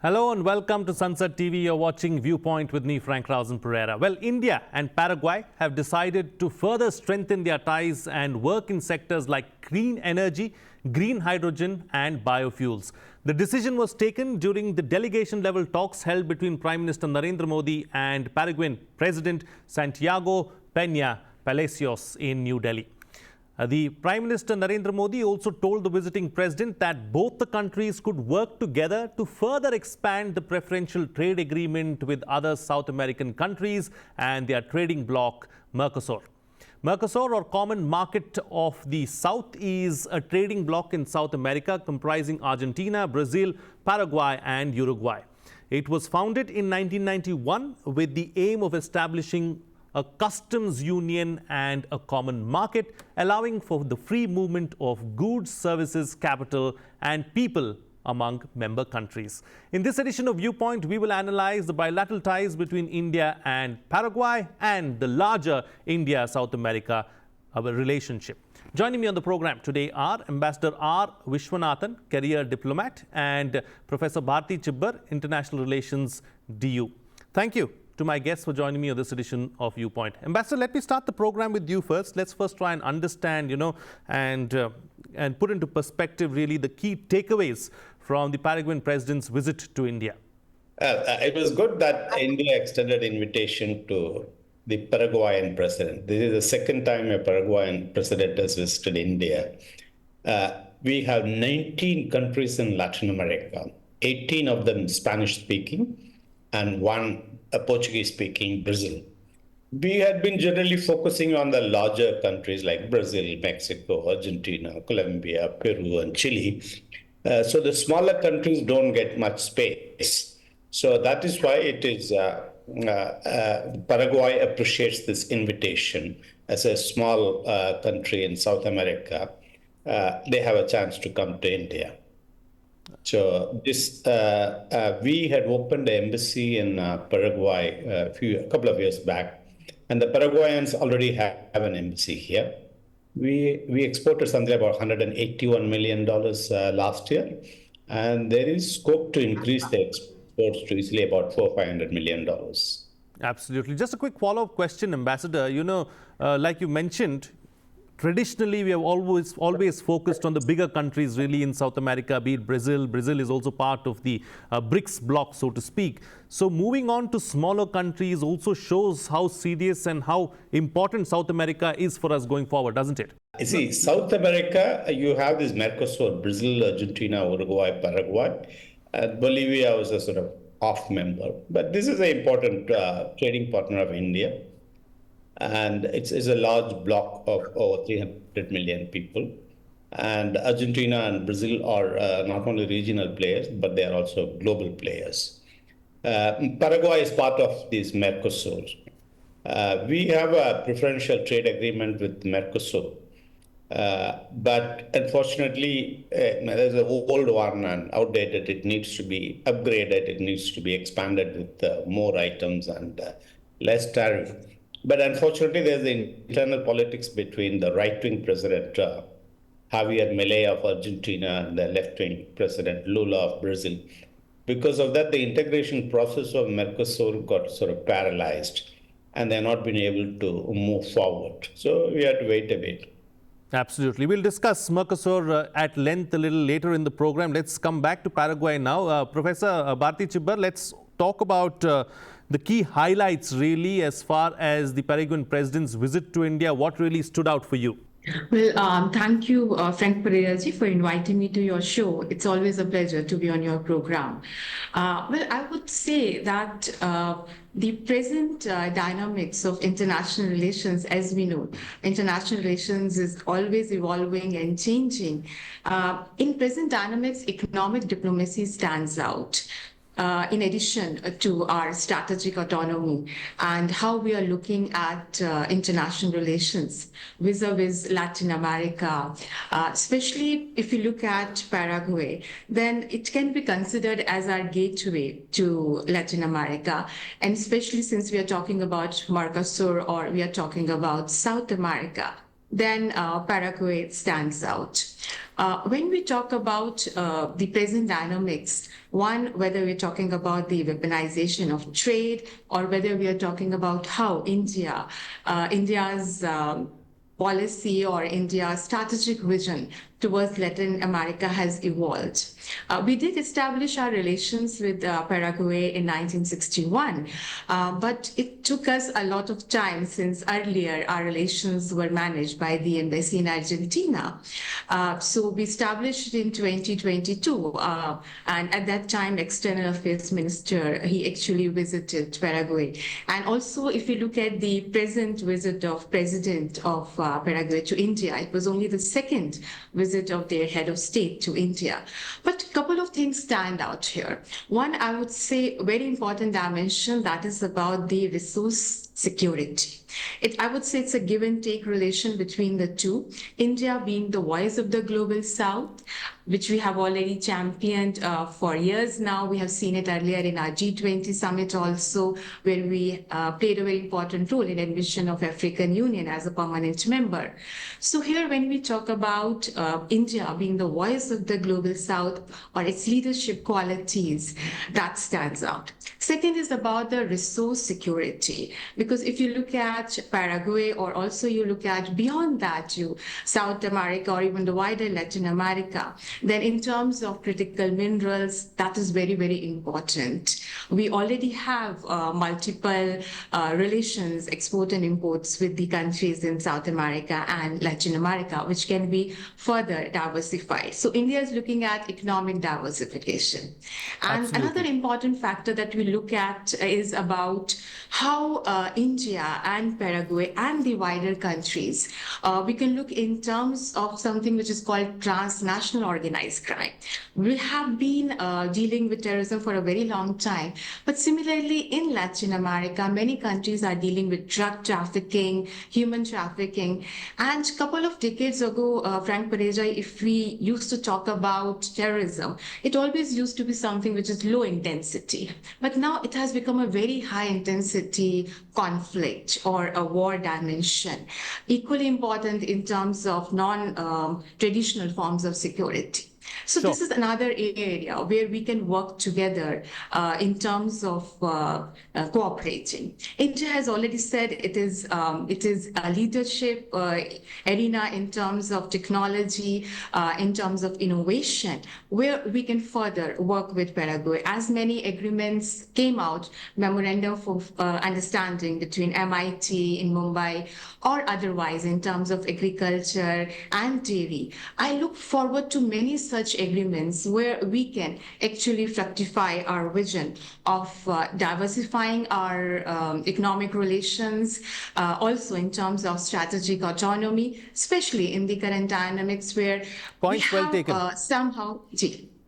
Hello and welcome to Sansad TV. You're watching Viewpoint with me, Frank Rausen Pereira. Well, India and Paraguay have decided to further strengthen their ties and work in sectors like green energy, green hydrogen and biofuels. The decision was taken during the delegation-level talks held between Prime Minister Narendra Modi and Paraguayan President Santiago Peña Palacios in New Delhi. The Prime Minister Narendra Modi also told the visiting president that both the countries could work together to further expand the preferential trade agreement with other South American countries and their trading bloc, MERCOSUR. MERCOSUR, or Common Market of the South, is a trading bloc in South America comprising Argentina, Brazil, Paraguay and Uruguay. It was founded in 1991 with the aim of establishing a customs union and a common market, allowing for the free movement of goods, services, capital and people among member countries. In this edition of Viewpoint, we will analyze the bilateral ties between India and Paraguay and the larger India-South America relationship. Joining me on the program today are Ambassador R. Vishwanathan, career diplomat, and Professor Barti, Chibar, International Relations, DU. Thank you to my guests for joining me on this edition of Viewpoint. Ambassador, let me start the program with you first. Let's first try and understand, and put into perspective really the key takeaways from the Paraguayan president's visit to India. It was good that India extended invitation to the Paraguayan president. This is the second time a Paraguayan president has visited India. We have 19 countries in Latin America, 18 of them Spanish-speaking, and one Portuguese-speaking, Brazil. We had been generally focusing on the larger countries like Brazil, Mexico, Argentina, Colombia, Peru, and Chile. So the smaller countries don't get much space. So that is why it is Paraguay appreciates this invitation. As a small country in South America, they have a chance to come to India. So this, we had opened the embassy in Paraguay a couple of years back, and the Paraguayans already have an embassy here. We exported something about $181 million last year, and there is scope to increase the exports to easily about $400-500 million. Absolutely. Just a quick follow-up question, Ambassador. Like you mentioned, traditionally, we have always focused on the bigger countries really in South America, be it Brazil. Brazil is also part of the BRICS bloc, so to speak. So moving on to smaller countries also shows how serious and how important South America is for us going forward, doesn't it? You see, South America, you have this MERCOSUR, Brazil, Argentina, Uruguay, Paraguay, and Bolivia was a sort of off member. But this is an important trading partner of India. And it's a large bloc of over 300 million people. And Argentina and Brazil are not only regional players, but they are also global players. Paraguay is part of this MERCOSUR. We have a preferential trade agreement with MERCOSUR. But unfortunately, there's an old one and outdated. It needs to be upgraded. It needs to be expanded with more items and less tariff. But unfortunately, there's the internal politics between the right-wing president, Javier Milei of Argentina, and the left-wing president, Lula of Brazil. Because of that, the integration process of MERCOSUR got sort of paralyzed, and they're not been able to move forward. So we have to wait a bit. Absolutely. We'll discuss MERCOSUR at length a little later in the program. Let's come back to Paraguay now. Professor Barti Chibar, let's talk about the key highlights really as far as the Paraguayan president's visit to India. What really stood out for you? Well, thank you, Frank Pereira ji, for inviting me to your show. It's always a pleasure to be on your program. Well, I would say that the present dynamics of international relations, as we know, international relations is always evolving and changing. In present dynamics, economic diplomacy stands out. In addition to our strategic autonomy and how we are looking at international relations vis-a-vis Latin America, especially if you look at Paraguay, then it can be considered as our gateway to Latin America, and especially since we are talking about MERCOSUR or we are talking about South America. then Paraguay stands out. When we talk about the present dynamics, one, whether we're talking about the weaponization of trade or whether we are talking about how India's policy or India's strategic vision towards Latin America has evolved. We did establish our relations with Paraguay in 1961, but it took us a lot of time since earlier our relations were managed by the embassy in Argentina. So we established it in 2022, and at that time, External Affairs Minister, he actually visited Paraguay. And also, if you look at the present visit of President of Paraguay to India, it was only the second visit of their head of state to India. But a couple of things stand out here. One, I would say, very important dimension, that is about the resource security. I would say it's a give and take relation between the two. India being the voice of the global south, which we have already championed for years now. We have seen it earlier in our G20 summit also, where we played a very important role in admission of African Union as a permanent member. So here, when we talk about India being the voice of the global south or its leadership qualities, that stands out. Second is about the resource security, because if you look at Paraguay or also you look at beyond that, South America or even the wider Latin America, then in terms of critical minerals, that is very, very important. We already have multiple relations, export and imports with the countries in South America and Latin America, which can be further diversified. So India is looking at economic diversification. And Absolutely. another important factor that we look at is about how India and Paraguay and the wider countries, we can look in terms of something which is called transnational organized crime. We have been dealing with terrorism for a very long time, but similarly in Latin America, many countries are dealing with drug trafficking, human trafficking. And a couple of decades ago, Frank Pareja, if we used to talk about terrorism, it always used to be something which is low intensity. But now it has become a very high intensity conflict or a war dimension, equally important in terms of non-traditional forms of security. So Sure. this is another area where we can work together in terms of cooperating. India has already said it is a leadership arena in terms of technology, in terms of innovation, where we can further work with Paraguay. As many agreements came out, memorandum of understanding between MIT in Mumbai or otherwise in terms of agriculture and dairy. I look forward to many such agreements where we can actually fructify our vision of diversifying our economic relations, also in terms of strategic autonomy, especially in the current dynamics where Points we well have taken. somehow...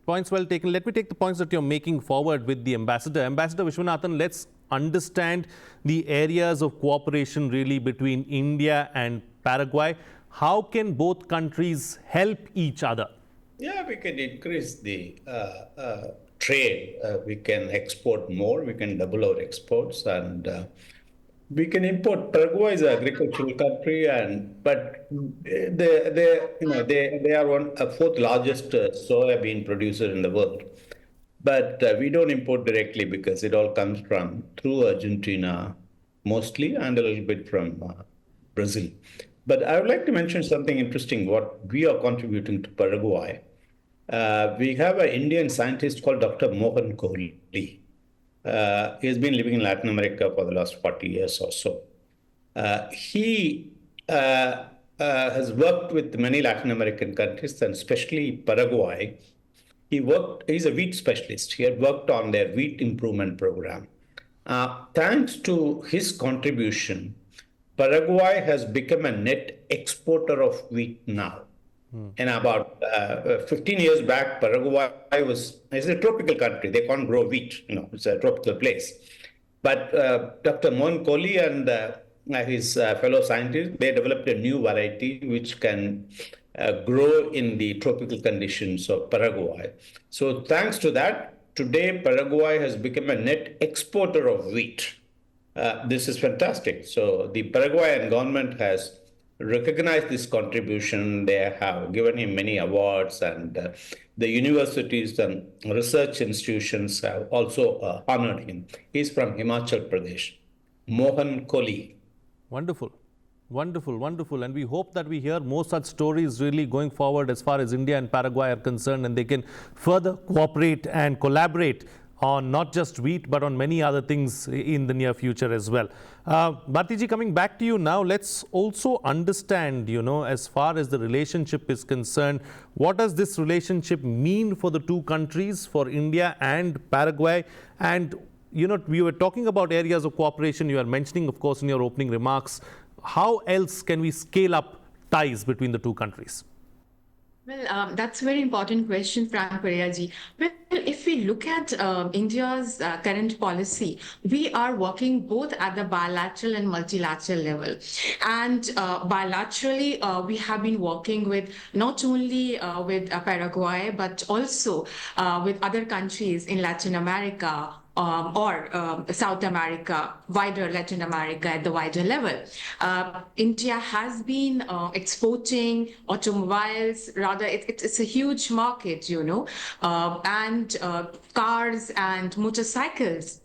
Points well taken. Let me take the points that you're making forward with the ambassador. Ambassador Vishwanathan, let's understand the areas of cooperation really between India and Paraguay. How can both countries help each other? Yeah, we can increase the trade. We can export more. We can double our exports, and we can import. Paraguay is an agricultural country, but they are a fourth largest soybean producer in the world. But we don't import directly because it all comes through Argentina mostly, and a little bit from Brazil. But I would like to mention something interesting, what we are contributing to Paraguay. We have an Indian scientist called Dr. Mohan Kohli. He has been living in Latin America for the last 40 years or so. He has worked with many Latin American countries, and especially Paraguay. He's a wheat specialist. He had worked on their wheat improvement program. Thanks to his contribution, Paraguay has become a net exporter of wheat now. And about 15 years back, Paraguay is a tropical country. They can't grow wheat. It's a tropical place. But Dr. Mohan Kohli and his fellow scientists, they developed a new variety which can grow in the tropical conditions of Paraguay. So thanks to that, today Paraguay has become a net exporter of wheat. This is fantastic. So the Paraguayan government has recognized this contribution. They have given him many awards, and the universities and research institutions have also honored him. He's from Himachal Pradesh, Mohan Kohli. Wonderful. Wonderful, wonderful. And we hope that we hear more such stories really going forward as far as India and Paraguay are concerned, and they can further cooperate and collaborate on not just wheat, but on many other things in the near future as well. Bartiji, coming back to you now, let's also understand, as far as the relationship is concerned, what does this relationship mean for the two countries, for India and Paraguay? And, we were talking about areas of cooperation. You are mentioning, of course, in your opening remarks. How else can we scale up ties between the two countries? Well, that's a very important question, Frank Pereira-ji. Well, if we look at India's current policy, we are working both at the bilateral and multilateral level. And bilaterally, we have been working with not only with Paraguay, but also with other countries in Latin America, or South America, wider Latin America at the wider level. India has been exporting automobiles, rather it's a huge market, and cars and motorcycles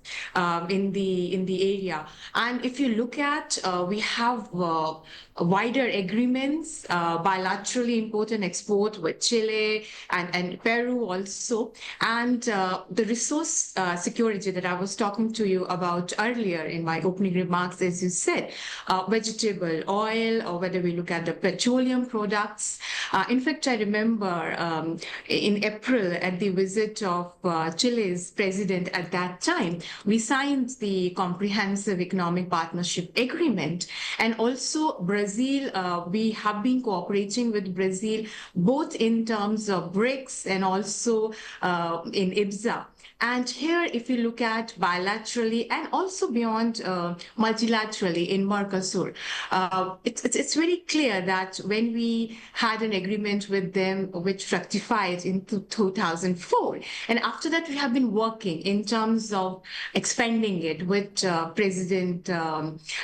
in the area. And if you look at, we have wider agreements, bilaterally import and export with Chile and Peru also. And the resource security that I was talking to you about earlier in my opening remarks, as you said, vegetable oil, or whether we look at the petroleum products. In fact, I remember in April at the visit of Chile's president at that time, we signed the Comprehensive Economic Partnership Agreement. And also Brazil, we have been cooperating with Brazil both in terms of BRICS and also in IBSA. And here, if you look at bilaterally and also beyond multilaterally in MERCOSUR, it's very clear that when we had an agreement with them, which ratified in 2004, and after that we have been working in terms of expanding it, which President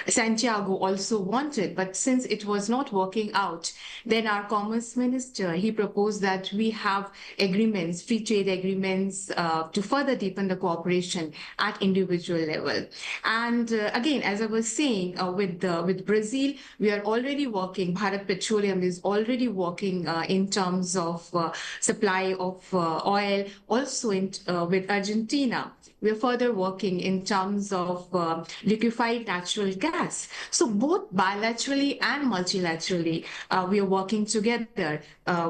Santiago also wanted. But since it was not working out, then our Commerce Minister, he proposed that we have agreements, free trade agreements, to further deepen the cooperation at individual level. And again, as I was saying, with Brazil, we are already working, Bharat Petroleum is already working in terms of supply of oil, also with Argentina. We're further working in terms of liquefied natural gas. So both bilaterally and multilaterally, we are working together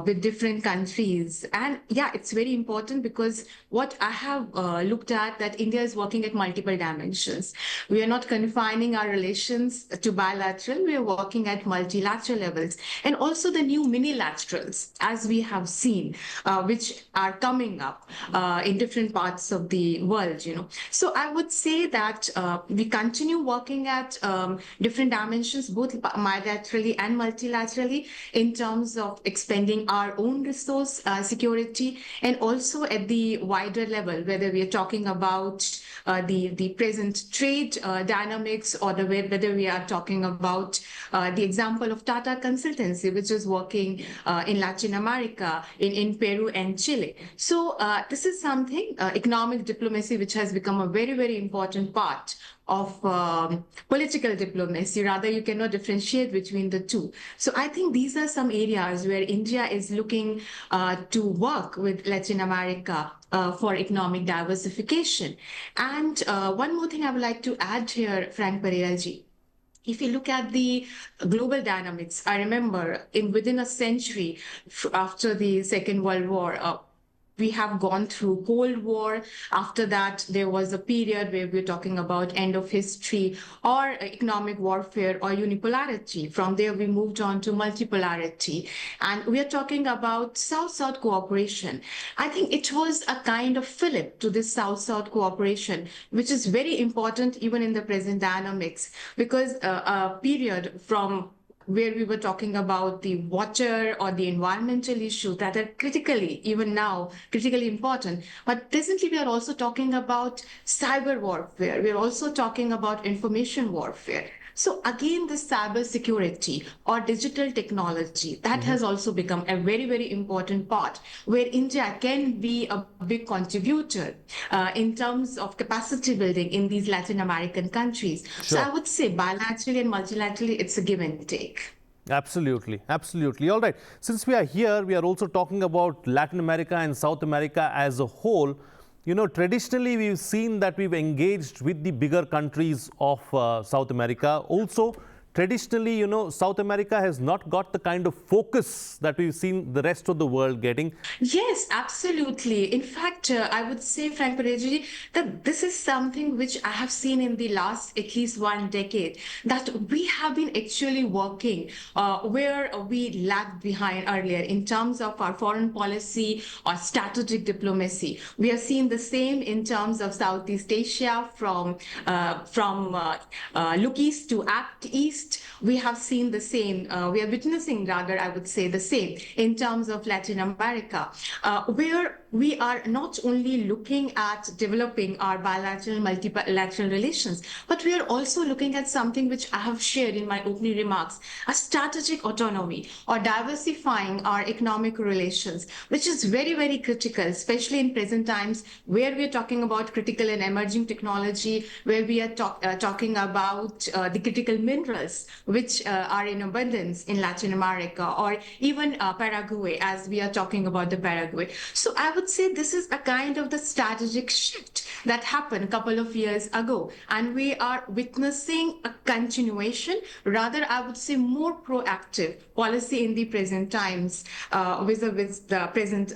with different countries. And yeah, it's very important because what I have looked at, that India is working at multiple dimensions. We are not confining our relations to bilateral, we are working at multilateral levels. And also the new minilaterals, as we have seen, which are coming up in different parts of the world. So I would say that we continue working at different dimensions, both bilaterally and multilaterally, in terms of expanding our own resource security, and also at the wider level, whether we are talking about the present trade dynamics, or whether we are talking about the example of Tata Consultancy, which is working in Latin America, in Peru and Chile. So this is something, economic diplomacy, which has become a very, very important part of political diplomacy. Rather, you cannot differentiate between the two. So I think these are some areas where India is looking to work with Latin America for economic diversification. And one more thing I would like to add here, Frank Pereira-ji. If you look at the global dynamics, I remember within a century after the Second World War, we have gone through Cold War. After that, there was a period where we're talking about end of history or economic warfare or unipolarity. From there, we moved on to multipolarity. And we are talking about South-South cooperation. I think it was a kind of fillip to this South-South cooperation, which is very important even in the present dynamics, because a period from where we were talking about the water or the environmental issues that are critically, even now, critically important. But presently, we are also talking about cyber warfare. We're also talking about information warfare. So again, the cyber security or digital technology, that has also become a very, very important part where India can be a big contributor in terms of capacity building in these Latin American countries. So Sure. I would say bilaterally and multilaterally, it's a give and take. Absolutely, absolutely. All right. Since we are here, we are also talking about Latin America and South America as a whole. You know, traditionally, we've seen that we've engaged with the bigger countries of South America. Also, traditionally, you know, South America has not got the kind of focus that we've seen the rest of the world getting. Yes, absolutely. In fact, I would say, Frank Pareji, that this is something which I have seen in the last at least 1 decade, that we have been actually working where we lagged behind earlier in terms of our foreign policy or strategic diplomacy. We have seen the same in terms of Southeast Asia, from look east to act east. We have seen the same. We are witnessing, rather, I would say, the same in terms of Latin America, where we are not only looking at developing our bilateral, multilateral relations, but we are also looking at something which I have shared in my opening remarks, a strategic autonomy or diversifying our economic relations, which is very, very critical, especially in present times where we are talking about critical and emerging technology, where we are talking about the critical minerals, which are in abundance in Latin America, or even Paraguay, as we are talking about the Paraguay. So I would say this is a kind of the strategic shift that happened a couple of years ago, and we are witnessing a continuation, rather I would say more proactive policy in the present times vis-a-vis the present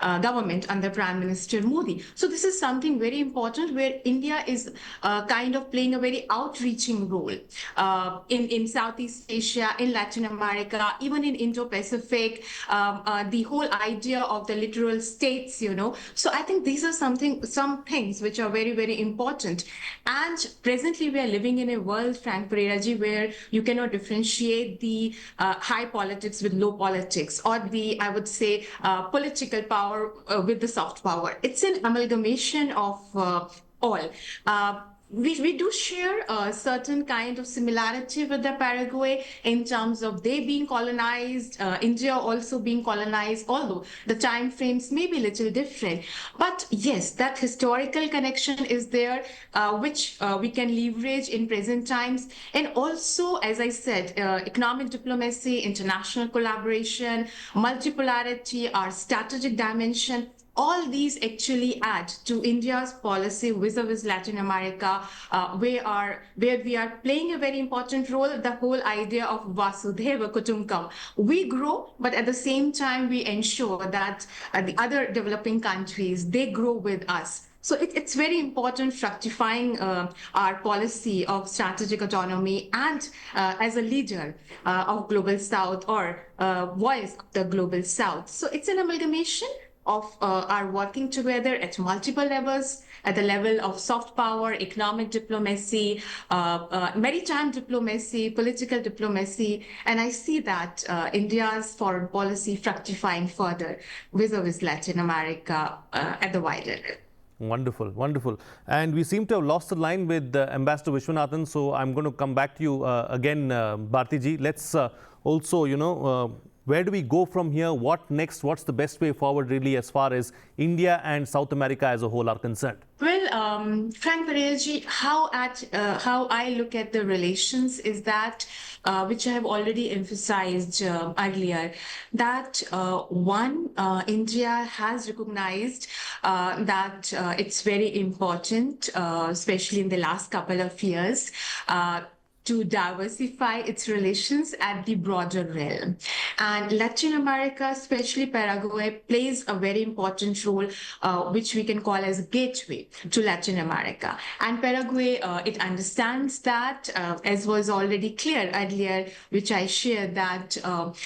government under Prime Minister Modi. So this is something very important where India is kind of playing a very outreaching role in Southeast Asia, in Latin America, even in Indo-Pacific, the whole idea of the littoral states, you know. So I think these are some things which are very, very important. And presently we are living in a world, Frank Pereiraji, where you cannot differentiate the high politics with low politics, or the, I would say, political power with the soft power. It's an amalgamation of all. We do share a certain kind of similarity with the Paraguay in terms of they being colonized, India also being colonized, although the time frames may be a little different. But yes, that historical connection is there, which we can leverage in present times. And also, as I said, economic diplomacy, international collaboration, multipolarity, our strategic dimension, all these actually add to India's policy vis-a-vis Latin America, where we are playing a very important role, the whole idea of Vasudhaiva Kutumbakam. We grow, but at the same time, we ensure that the other developing countries, they grow with us. So it's very important fructifying our policy of strategic autonomy and as a leader of Global South, or voice of the Global South. So it's an amalgamation of our working together at multiple levels, at the level of soft power, economic diplomacy, maritime diplomacy, political diplomacy, and I see that India's foreign policy fructifying further vis-a-vis Latin America at the wider level. Wonderful, wonderful. And we seem to have lost the line with Ambassador Vishwanathan, so I'm going to come back to you again, Barti ji. Let's also, you know, where do we go from here? What next? What's the best way forward, really, as far as India and South America as a whole are concerned? Well, Frank Pareji, how I look at the relations is that, which I have already emphasized earlier, that India has recognized that it's very important, especially in the last couple of years, to diversify its relations at the broader realm. And Latin America, especially Paraguay, plays a very important role, which we can call as a gateway to Latin America. And Paraguay, it understands that, as was already clear earlier, which I shared, that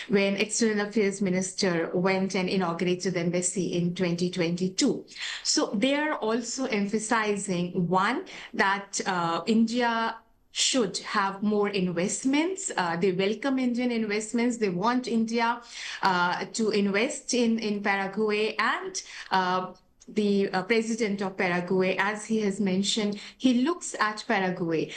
when External Affairs Minister went and inaugurated the embassy in 2022. So they are also emphasizing, one, that India should have more investments. They welcome Indian investments. They want India to invest in Paraguay, and the president of Paraguay, as he has mentioned, he looks at Paraguay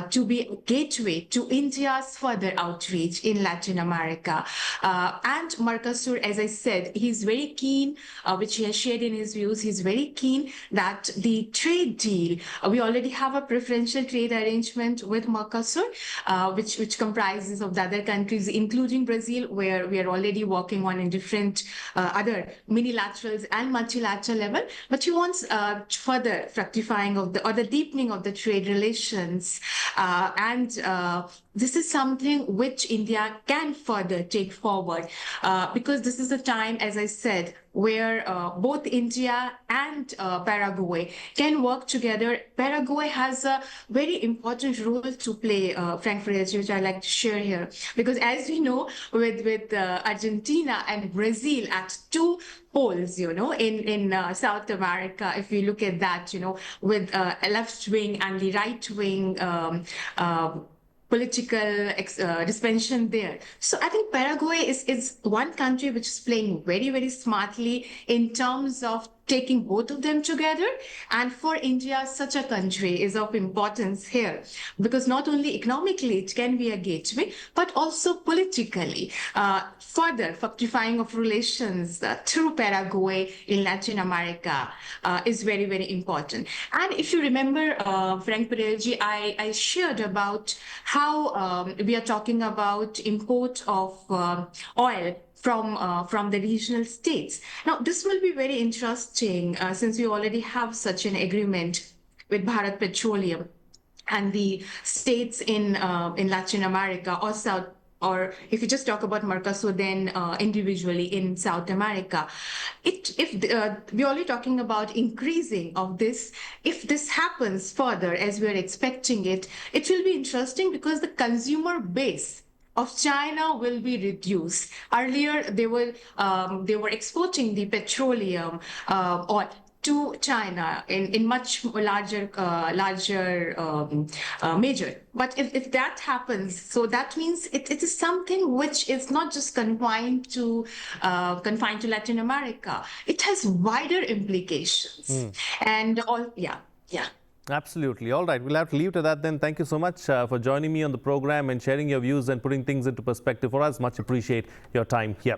to be a gateway to India's further outreach in Latin America. And MERCOSUR, as I said, he's very keen, which he has shared in his views, he's very keen that the trade deal, we already have a preferential trade arrangement with MERCOSUR, which comprises of the other countries, including Brazil, where we are already working on in different other minilaterals and multilateral level. But he wants further fructifying of the deepening of the trade relations, and this is something which India can further take forward, because this is a time, as I said, where both India and Paraguay can work together. Paraguay has a very important role to play, Frank Ferretti, which I like to share here, because as we know, with Argentina and Brazil at two poles, in South America, if we look at that, with a left wing and the right wing political dispensation there. So I think Paraguay is one country which is playing very, very smartly in terms of taking both of them together. And for India, such a country is of importance here, because not only economically it can be a gateway, but also politically, further fructifying of relations through Paraguay in Latin America is very, very important. And if you remember, Frank Perelji, I shared about how we are talking about import of oil from the regional states. Now, this will be very interesting since we already have such an agreement with Bharat Petroleum and the states in Latin America or South, or if you just talk about MERCOSUR, then individually in South America. We're only talking about increasing of this. If this happens further, as we're expecting it, it will be interesting because the consumer base of China will be reduced. Earlier, they were exporting the petroleum oil to China in much larger measure. But if that happens, so that means it is something which is not just confined to Latin America. It has wider implications, and all. Yeah. Absolutely. All right. We'll have to leave it at that then. Thank you so much for joining me on the program and sharing your views and putting things into perspective for us. Much appreciate your time here.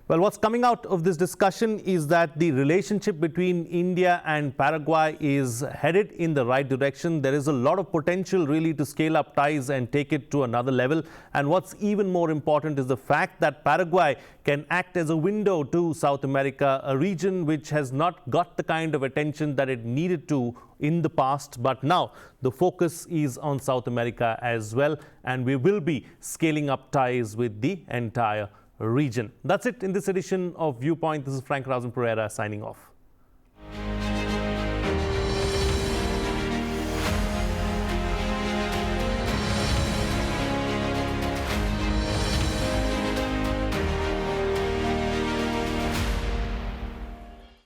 Well, what's coming out of this discussion is that the relationship between India and Paraguay is headed in the right direction. There is a lot of potential really to scale up ties and take it to another level. And what's even more important is the fact that Paraguay can act as a window to South America, a region which has not got the kind of attention that it needed to in the past. But now the focus is on South America as well. And we will be scaling up ties with the entire region. That's it in this edition of Viewpoint. This is Frank Pereira signing off.